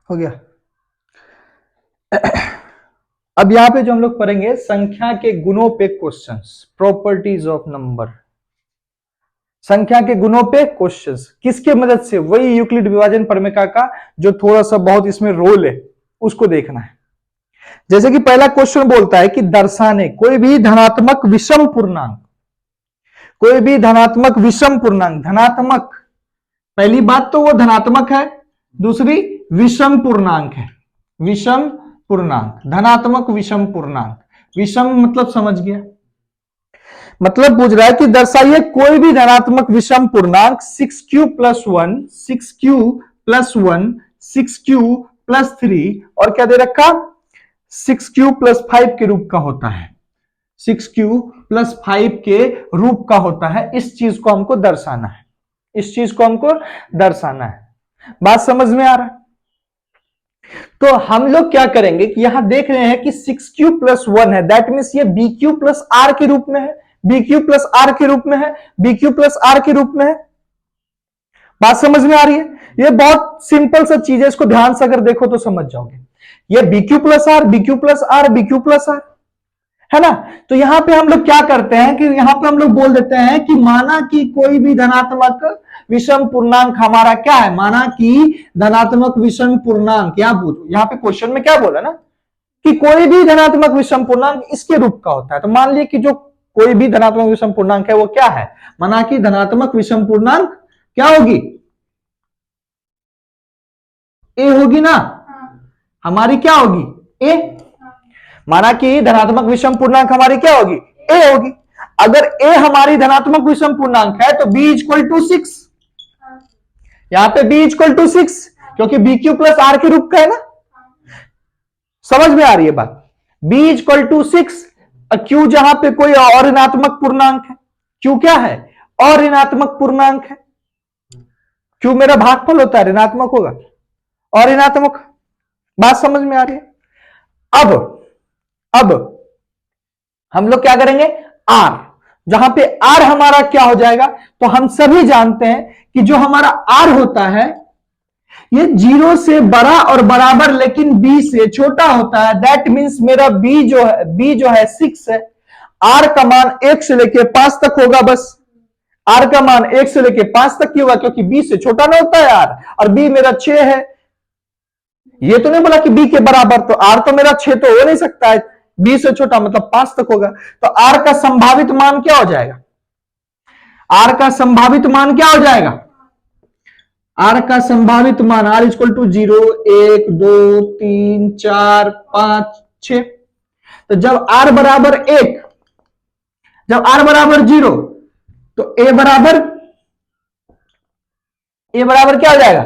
हो गया। अब यहां पे जो हम लोग पढ़ेंगे संख्या के गुणों पे क्वेश्चंस, प्रॉपर्टीज ऑफ नंबर। संख्या के गुणों पे क्वेश्चंस किसके मदद से? वही यूक्लिड विभाजन प्रमेय का जो थोड़ा सा बहुत इसमें रोल है उसको देखना है। जैसे कि पहला क्वेश्चन बोलता है कि दर्शाने कोई भी धनात्मक विषम पूर्णांक, कोई भी धनात्मक विषम पूर्णांक, धनात्मक, पहली बात तो वो धनात्मक है, दूसरी विषम पूर्णांक है, विषम पूर्णांक, धनात्मक विषम पूर्णांक। विषम मतलब समझ गया, मतलब पूछ रहा है कि दर्शाइए कोई भी धनात्मक विषम पूर्णांक 6q + 1, 6q + 1, 6q + 3 और क्या दे रखा 6q + 5 के रूप का होता है, 6q + 5 के रूप का होता है। इस चीज को हमको दर्शाना है, इस चीज को हमको दर्शाना है। बात समझ में आ रहा है? तो हम लोग क्या करेंगे कि यहां देख रहे हैं कि 6q + 1 है, दैट मीन्स ये bq + r के रूप में है, bq + r के रूप में है, bq + r के रूप में है। बात समझ में आ रही है? ये बहुत सिंपल सा चीज है, इसको ध्यान से अगर देखो तो समझ जाओगे। ये bq + r, bq + r, bq + r है ना। तो यहां पे हम लोग क्या करते हैं कि यहां पे हम लोग बोल देते हैं कि माना कि कोई भी धनात्मक विषम पूर्णांक हमारा क्या है, माना कि धनात्मक विषम पूर्णांक, क्या बोलो यहां पे क्वेश्चन में क्या बोला ना कि कोई भी धनात्मक विषम पूर्णांक इसके रूप का होता है। तो मान लिया कि जो कोई भी धनात्मक विषम पूर्णांक है वो क्या है, माना कि धनात्मक विषम पूर्णांक क्या होगी, ए होगी ना, हमारी क्या होगी, ए। माना कि धनात्मक विषम पूर्णांक हमारी क्या होगी, ए होगी। अगर ए हमारी धनात्मक विषम पूर्णांक है तो b = 6, यहां पे b = 6 क्योंकि bq + r के रूप का है ना। समझ में आ रही है बात? b = 6, q जहां पे कोई और ऋणात्मक पूर्णांक है, q क्या है, और ऋणात्मक पूर्णांक है, q मेरा भागफल होता है, ऋणात्मक होगा और ऋणात्मक। बात समझ में आ रही है? अब हम लोग क्या करेंगे, r, जहां पे r हमारा क्या हो जाएगा, तो हम सभी जानते हैं कि जो हमारा r होता है ये 0 से बड़ा और बराबर लेकिन b से छोटा होता है। दैट मींस मेरा b जो है 6 है, r का मान 1 से लेके 5 तक होगा, बस r का मान 1 से लेके 5 तक ही होगा क्योंकि b से छोटा ना होता है r, और b मेरा 6 है। ये तो नहीं बोला कि b के बराबर, तो r तो मेरा 6 तो हो नहीं सकता है, b से छोटा मतलब 5 तक होगा। तो r का संभावित मान क्या हो जाएगा, r का संभावित मान क्या हो जाएगा, r का संभावित मान r = 0, 1, 2, 3, 4, 5, 6। तो जब r बराबर 1, जब r बराबर 0 तो a बराबर क्या हो जाएगा,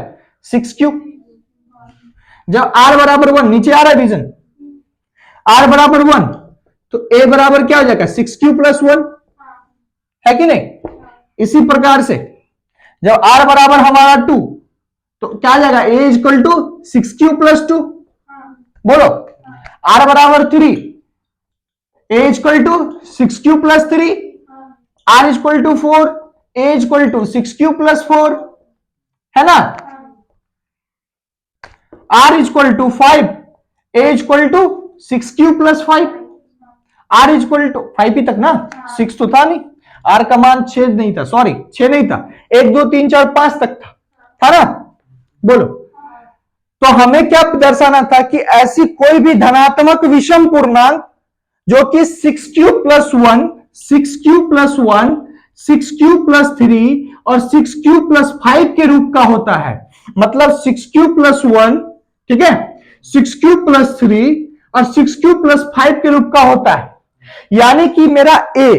6q। जब r बराबर 1, नीचे आ रहा है डिवीजन, r बराबर 1 तो a बराबर क्या हो जाएगा, 6q + 1, है कि नहीं। इसी प्रकार से जब r बराबर हमारा 2 तो क्या आ जाएगा, a = 6q + 2। बोलो, r बराबर 3, a = 6q + 3, r = 4, a = 6q + 4, है ना। r = 5, a = 6q + 5, r = 5 ही तक ना, 6 तो था नहीं, r का मान 6 नहीं था, सॉरी 6 नहीं था, 1, 2, 3, 4, 5 तक था ना। बोलो, तो हमें क्या दर्शाना था कि ऐसी कोई भी धनात्मक विषम पूर्णांक जो कि 6q + 1, 6q + 1, 6q + 3 और 6q + 5 के रूप का होता है। मतलब 6q + 1, ठीक है, 6q + 3 और 6q + 5 के रूप का होता है। यानी कि मेरा a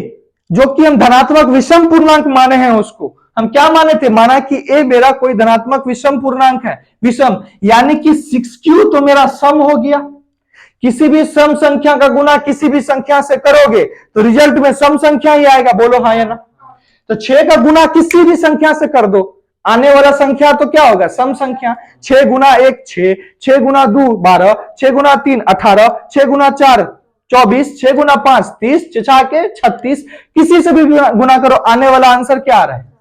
जो कि हम धनात्मक विषम पूर्णांक माने हैं, उसको हम क्या माने थे, माना कि a मेरा कोई धनात्मक विषम पूर्णांक है, विषम, यानी कि 6q तो मेरा सम हो गया। किसी भी सम संख्या का गुना किसी भी संख्या से करोगे तो रिजल्ट में सम संख्या ही आएगा, बोलो हाँ या ना। तो 6 का गुना किसी भी संख्या से कर दो, आने वाला संख्या तो क्या होगा, सम संख्या। 6 गुना 1 6, 6 गुना 2 12, 6 गुना 3 18, 6 गुना 4 24, 6 गुना 5 30, 6 के 36, किसी से भी गुना करो, आने वाला आंसर क्या आ रहा है,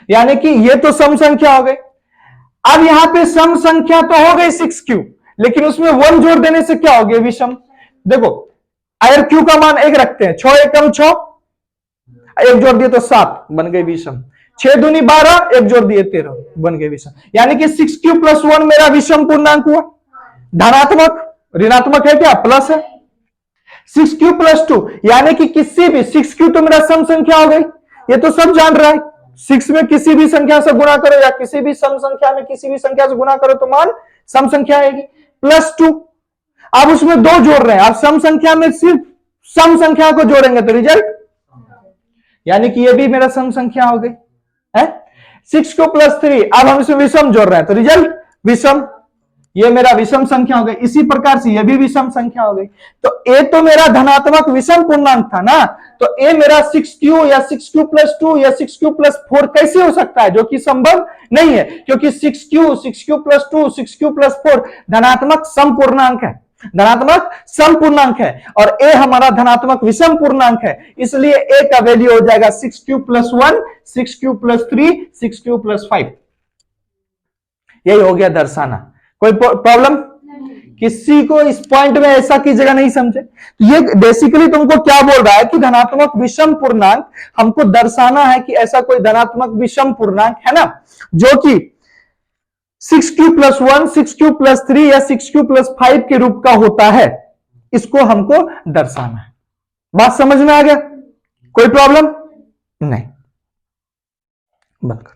यानी कि ये तो सम संख्या हो गई। अब यहां पे सम संख्या तो हो गई 6q, लेकिन उसमें 1 जोड़ देने से क्या हो गया विषम। देखो अगर q का मान 1 रखते हैं, 6 एकम 6, 1 जोड़ दिए तो 7 बन गई विषम, 6 दूनी 12, 1 जोड़ दिए 13 बन गए विषम। यानी कि 6q प्लस 1 मेरा विषम पूर्णांक हुआ। धनात्मक, ऋणात्मक है क्या, प्लस है। 6q प्लस 2 यानी कि किसी भी 6q तो मेरा सम संख्या हो गई, ये तो सब जान रहा है। 6 में किसी भी संख्या से गुणा करो या किसी भी सम संख्या में किसी भी संख्या से गुणा करो तो मान सम संख्या आएगी। प्लस 2, अब उसमें 2 जोड़ रहे हैं, आप सम संख्या में सिर्फ सम संख्या को जोड़ेंगे तो रिजल्ट, यानी कि ये भी मेरा सम संख्या हो गई है। 6 को प्लस 3, अब हम इसमें विषम जोड़ रहे हैं तो रिजल्ट विषम, ये मेरा विषम संख्या हो गई। इसी प्रकार से ये भी विषम संख्या हो गई। तो ए तो मेरा धनात्मक विषम पूर्णांक था ना, तो ए मेरा 6q या 6q प्लस 2 या 6q प्लस 4 कैसे हो सकता है, जो कि संभव नहीं है, क्योंकि 6q प्लस 2 6q प्लस 4 धनात्मक सम पूर्णांक है, धनात्मक सम पूर्णांक है, और ए हमारा धनात्मक विषम पूर्णांक है, इसलिए ए का वैल्यू हो जाएगा 6q plus 1 6q plus 3 6q plus 5। यही हो गया दर्शाना। कोई प्रॉब्लम, किसी को इस पॉइंट में ऐसा की जगह नहीं समझे। तो ये बेसिकली तुमको क्या बोल रहा है कि धनात्मक विषम पूर्णांक हमको दर्शाना है कि ऐसा कोई धनात्मक विषम पूर्णांक है ना, जो कि 6q प्लस 1 6q प्लस 3 या 6q प्लस 5 के रूप का होता है, इसको हमको दर्शाना है। बात समझ में आ गया, कोई प्रॉब्लम नहीं, बंद कर।